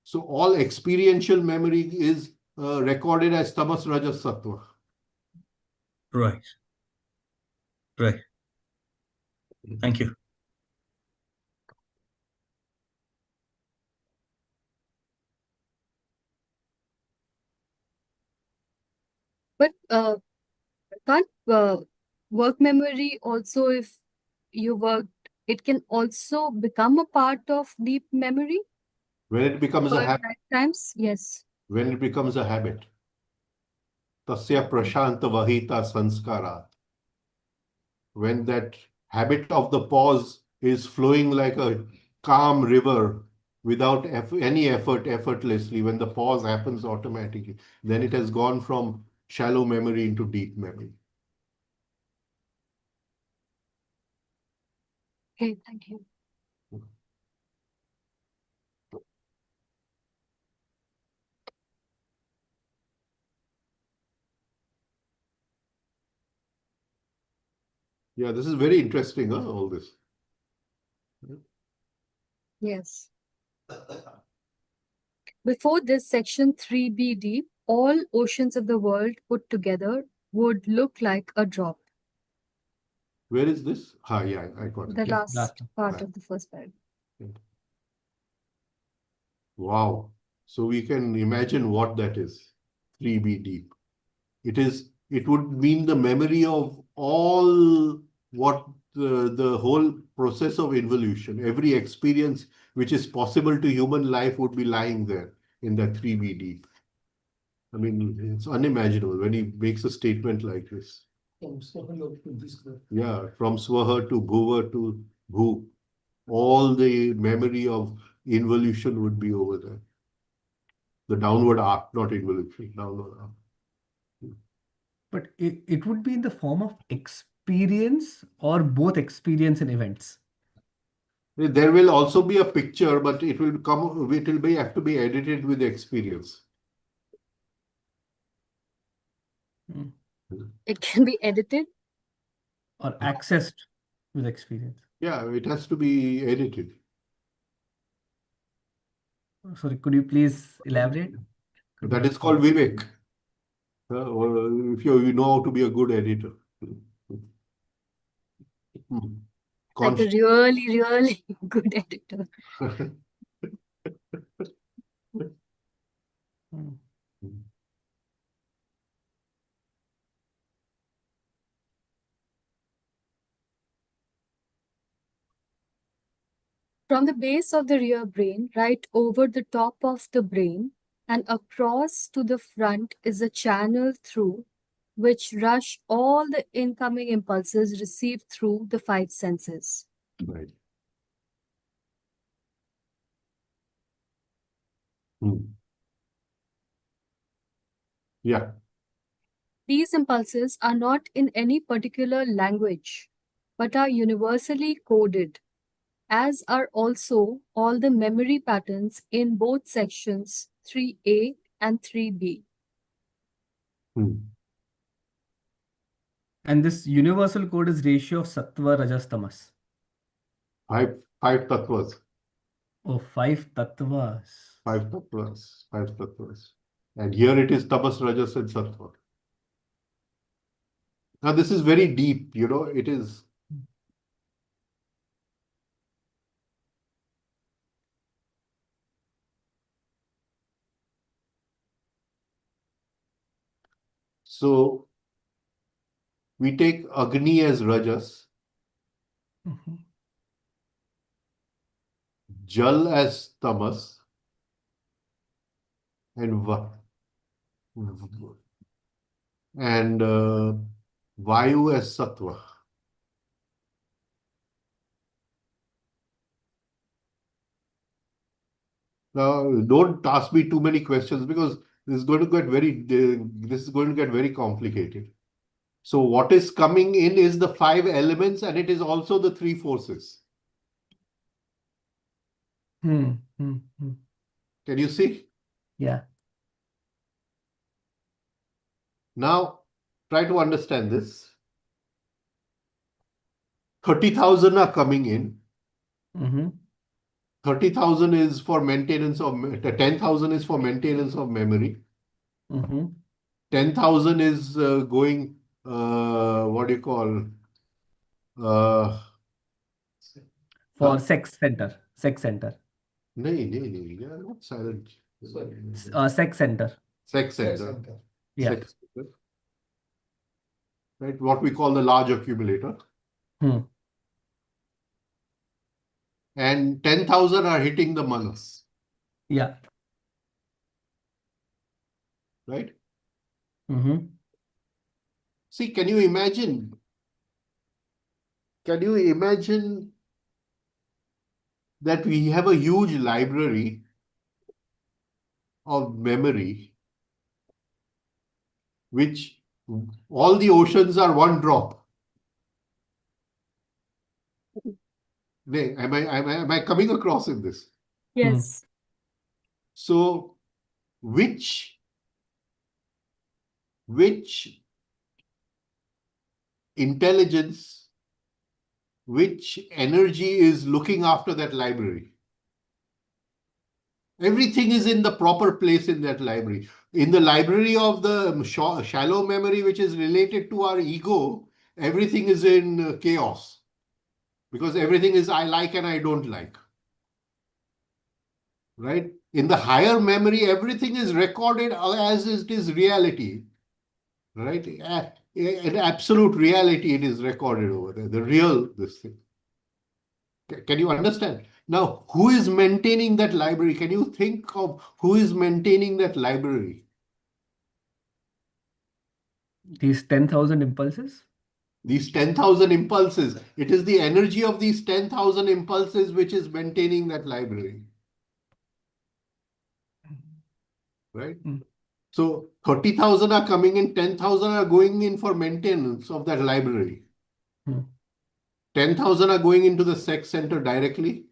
So all experiential memory is recorded as tamas rajas sattva. Right. Right. Thank you. But can't work memory also, if you worked, it can also become a part of deep memory When it becomes a for habit, lifetimes? Yes. when it becomes a habit, tasya prashanta vahita sanskara. When that habit of the pause is flowing like a calm river without any effort, effortlessly, when the pause happens automatically, then it has gone from shallow memory into deep memory. Okay, thank you. Yeah, this is very interesting, huh, all this. Yes. Before this, section 3B deep, all oceans of the world put together would look like a drop. Where is this? Ah, yeah, I got it. The Yeah. last part of the first paragraph. Wow. So we can imagine what that is. 3B deep. It would mean the memory of all what the whole process of evolution, every experience which is possible to human life would be lying there in that 3B deep. I mean, it's unimaginable when he makes a statement like this. Yeah, from Swaha to Bhuva to Bhu, all the memory of involution would be over there. The downward arc, not involution, downward arc. But it would be in the form of experience or both experience and events. There will also be a picture, but it will come. It will be have to be edited with experience. It can be edited. Or accessed with experience. Yeah, it has to be edited. Sorry, could you please elaborate? That is called Vivek. Or if you know how to be a good editor. Like a really, really good editor. From the base of the rear brain, right over the top of the brain, and across to the front is a channel through which rush all the incoming impulses received through the five senses. Right. Yeah. These impulses are not in any particular language, but are universally coded, as are also all the memory patterns in both sections 3A and 3B. And this universal code is ratio of sattva, rajas, tamas. Five tattvas. Oh, five tattvas. Five tattvas. Five tattvas. And here it is tapas, rajas, and sattva. Now this is very deep, it is. So we take Agni as Rajas, Mhm. Jal as Tamas, and Vayu as Sattva. Now, don't ask me too many questions because this is going to get very complicated. So what is coming in is the 5 elements, and it is also the 3 forces. Hmm. Hmm. Hmm. Can you see? Yeah. Now, try to understand this. 30,000 are coming in. Mm-hmm. 30,000 is for maintenance of 10,000 is for maintenance of memory. Mm-hmm. 10,000 is going what do you call For huh? sex center. Sex center. No, they are not silent. Sex center. Sex center. Yeah. Sex center. Right? What we call the large accumulator. Hmm. And 10,000 are hitting the manas. Yeah. Right? Mm-hmm. See, can you imagine? Can you imagine that we have a huge library of memory, which all the oceans are one drop? Am I coming across in this? Yes. So, which intelligence, which energy is looking after that library? Everything is in the proper place in that library. In the library of the shallow memory, which is related to our ego, everything is in chaos because everything is I like and I don't like. Right? In the higher memory, everything is recorded as it is reality. Right? In absolute reality, it is recorded over there. The real this thing. Can you understand? Now, who is maintaining that library? Can you think of who is maintaining that library? These 10,000 impulses. These 10,000 impulses. It is the energy of these 10,000 impulses which is maintaining that library. Right? Mm. So 30,000 are coming in, 10,000 are going in for maintenance of that library. 10,000 are going into the sex center directly,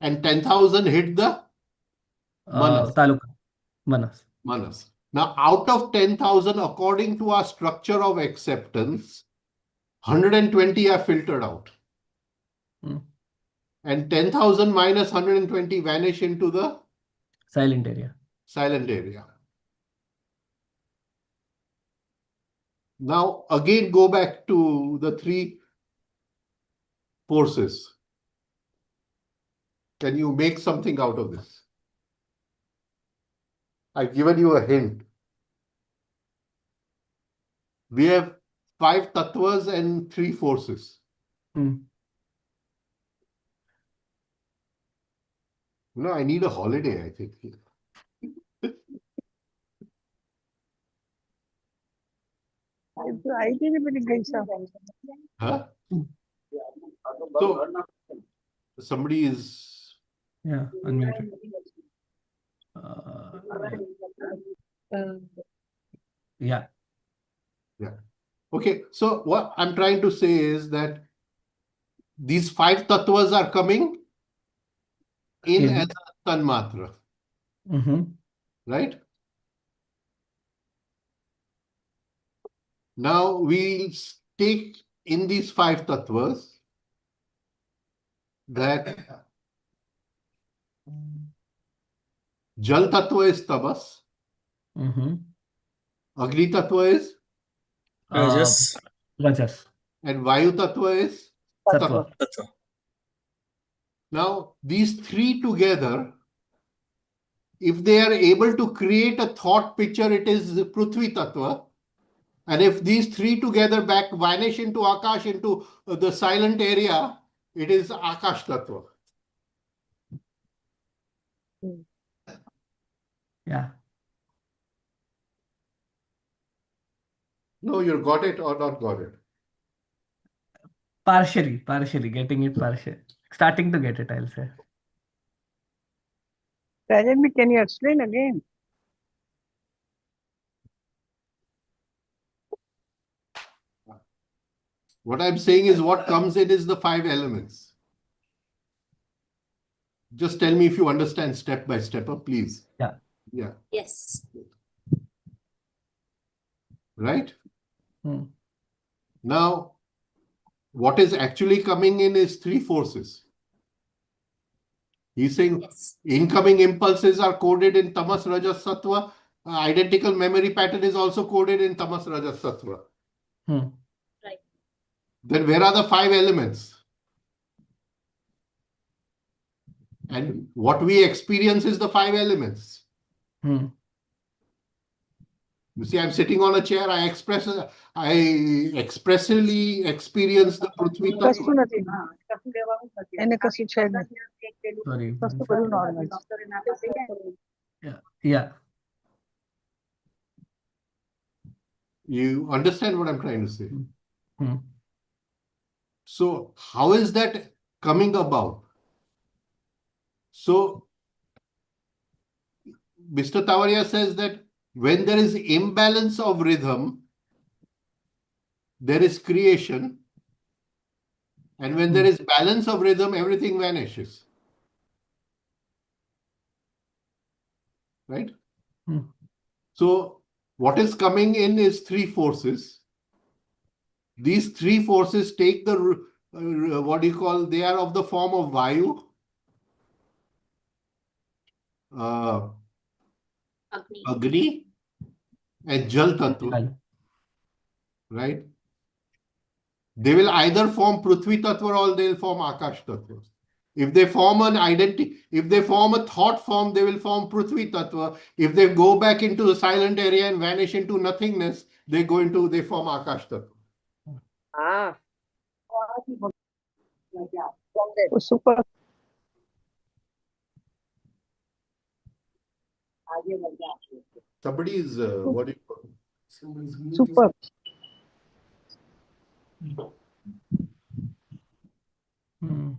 and 10,000 hit the manas. Taluka. Manas. Manas. Now, out of 10,000, according to our structure of acceptance, 120 are filtered out. Mm. And 10,000 minus 120 vanish into the Silent area. silent area. Now, again, go back to the 3 forces. Can you make something out of this? I've given you a hint. We have 5 tattvas and 3 forces. Mm. No, I need a holiday, I think. I didn't even get some. Huh? So, somebody is. Yeah, unmuted. Yeah. Yeah. Okay. So, what I'm trying to say is that these 5 tattvas are coming in as a tanmatra. Mm-hmm. Right? Now, we take in these 5 tattvas that Jal tattva is tamas, Mm-hmm. Agni tattva is, Rajas, Rajas. and Vayu tattva is Sattva. Sattva. Tattva. Now, these 3 together, if they are able to create a thought picture, it is Prithvi tattva. And if these three together back vanish into Akash, into the silent area, it is Akash Tattva. Yeah. No, you got it or not got it? Partially, getting it partial. Starting to get it, I'll say. Rajan, can you explain again? What I'm saying is what comes in is the 5 elements. Just tell me if you understand step by step, please. Yeah. Yeah. Yes. Right? Hmm. Now, what is actually coming in is 3 forces. He's saying Yes. incoming impulses are coded in Tamas, Rajas, Sattva. Identical memory pattern is also coded in Tamas, Rajas, Sattva. Hmm. Right. Then where are the 5 elements? And what we experience is the 5 elements. Hmm. You see, I'm sitting on a chair. I expressively experience the Prithvi Tattva. કશું નથી એને કશું છે જ નહીં Sorry. કશું બધું normal છે. Yeah. Yeah. You understand what I'm trying to say? Hmm. So how is that coming about? So Mr. Tavaria says that when there is imbalance of rhythm, there is creation. And when there is balance of rhythm, everything vanishes. Right? Hmm. So what is coming in is 3 forces. These 3 forces take the, what do you call, they are of the form of Vayu, Agni. Agni, and Jal Tattva. Jal. Right? They will either form Prithvi Tattva or they'll form Akash Tattva. If they form an identity, if they form a thought form, they will form Prithvi Tattva. If they go back into the silent area and vanish into nothingness, they form Akash Tattva. Ah. Oh, super. Somebody is, what do you call it? Super. Hmm.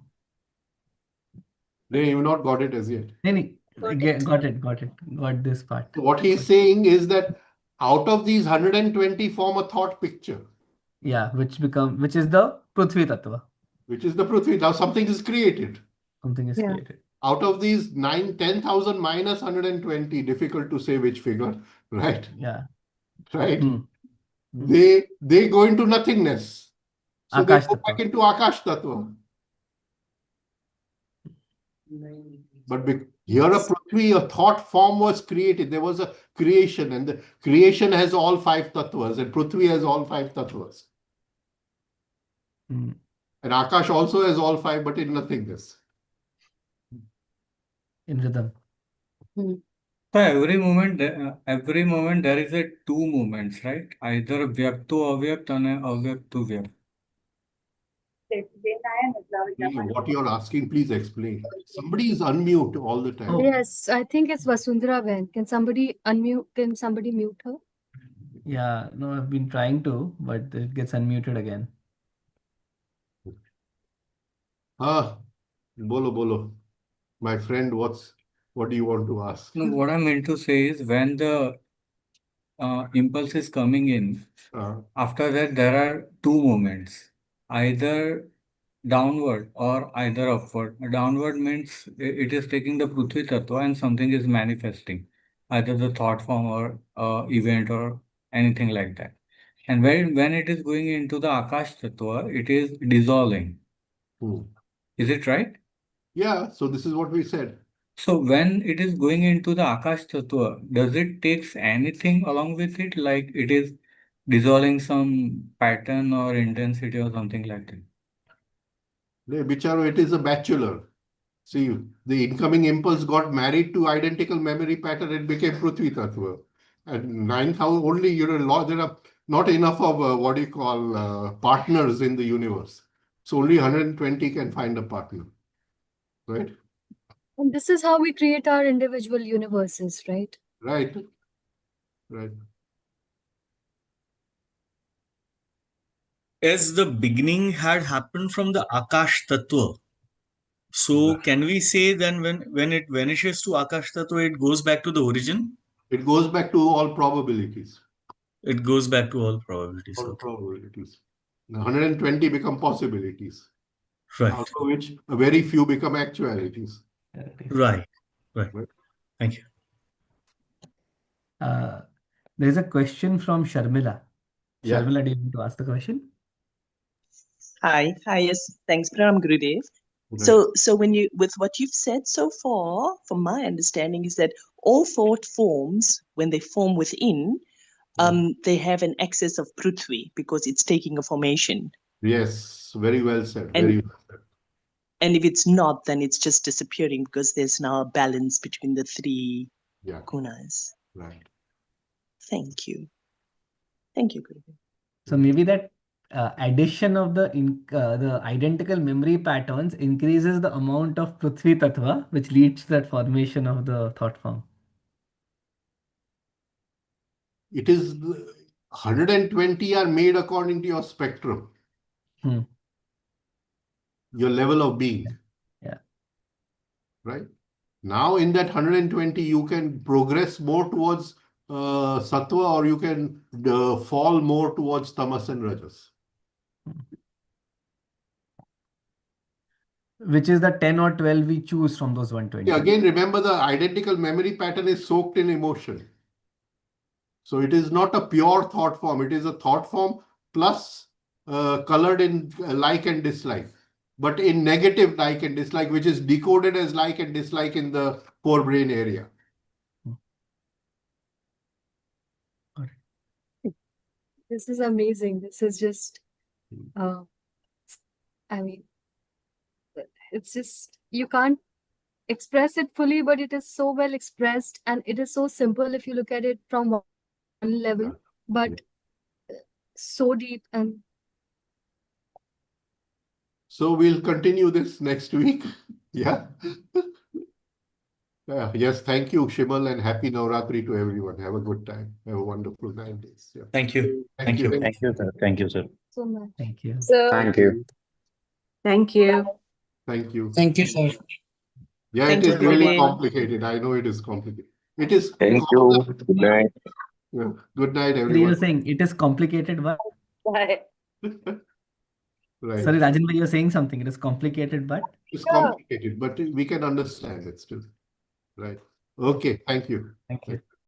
No, you've not got it as yet. Got it. Got this part. So what he's saying is that out of these 120 form a thought picture. Yeah, which is the Prithvi Tattva. Which is the Prithvi. Now something is created. Something is created. Out of these 10,000 minus 120, difficult to say which figure, right? Yeah. Right? Hmm. They go into nothingness. So they Akash go Tattva. back into Akash Tattva. But here a Prithvi, a thought form was created. There was a creation, and the creation has all 5 tattvas, and Prithvi has all 5 tattvas. Hmm. And Akash also has all 5, but in nothingness. In rhythm. So every moment there is a 2 movements, right? Either vyakt to avyakt and avyakt to vyakt. What you're asking, please explain. Somebody is unmute all the time. Oh. Yes, I think it's Vasundhara Ben. Can somebody unmute? Can somebody mute her? Yeah, no, I've been trying to, but it gets unmuted again. Bolo. My friend, what do you want to ask? No, what I meant to say is when the impulse is coming in, after that there are 2 movements, either downward or either upward. Downward means it is taking the Prithvi Tattva and something is manifesting, either the thought form or event or anything like that. And when it is going into the Akash Tattva, it is dissolving. Is it right? Yeah, so this is what we said. So when it is going into the Akash Tattva, does it takes anything along with it, like it is dissolving some pattern or intensity or something like that? Bicharo, it is a bachelor. See, the incoming impulse got married to identical memory pattern and became Prithvi Tattva. And 9,000 only, there are not enough of what do you call partners in the universe. So only 120 can find a partner, right? And this is how we create our individual universes, right? Right. Right. As the beginning had happened from the Akash Tattva. So can we say then when it vanishes to Akash Tattva, it goes back to the origin? It goes back to all probabilities. It goes back to all probabilities. All Okay. probabilities. Now 120 become possibilities, Right. out of which very few become actualities. Right. Right. Thank you. There's a question from Sharmila. Yeah. Sharmila, do you want to ask the question? Hi, yes, thanks, Pranam Gurudev. Right. So when you, with what you've said so far, from my understanding is that all thought forms, when they form within, they have an excess of Prithvi because it's taking a formation. Yes, very well said. And- Very well said. And if it's not, then it's just disappearing because there's now a balance between the three gunas. Right. Thank you. Thank you, Gurudev. So maybe that addition of the identical memory patterns increases the amount of Prithvi Tattva, which leads to that formation of the thought form. It is 120 are made according to your spectrum, your level of being. Yeah. Right. Now in that 120, you can progress more towards sattva, or you can fall more towards tamas and rajas. Which is the 10 or 12 we choose from those 120. Yeah, again, remember the identical memory pattern is soaked in emotion. So it is not a pure thought form. It is a thought form plus colored in like and dislike, but in negative like and dislike, which is decoded as like and dislike in the forebrain area. This is amazing. This is just, I mean, it's just, you can't express it fully, but it is so well expressed and it is so simple if you look at it from one level, but so deep. And so we'll continue this next week. Yeah. Yes, thank you, Shimal, and happy Navratri to everyone. Have a good time. Have a wonderful 9 days. Yeah. Thank you. Thank you. Thank you, sir. Thank you, sir. so much. Thank you. Thank you. Thank you. Thank you. Thank you, sir. Yeah, Thank it you, is really Gurudev. complicated. I know it is complicated. It is. Thank you. Good night. Yeah. Good night, You're everyone. saying it is complicated, but Bye. Right. sorry, Rajen, you're saying something. It is complicated, but It's complicated, but we can understand it still. Right. Okay. Thank you. thank you.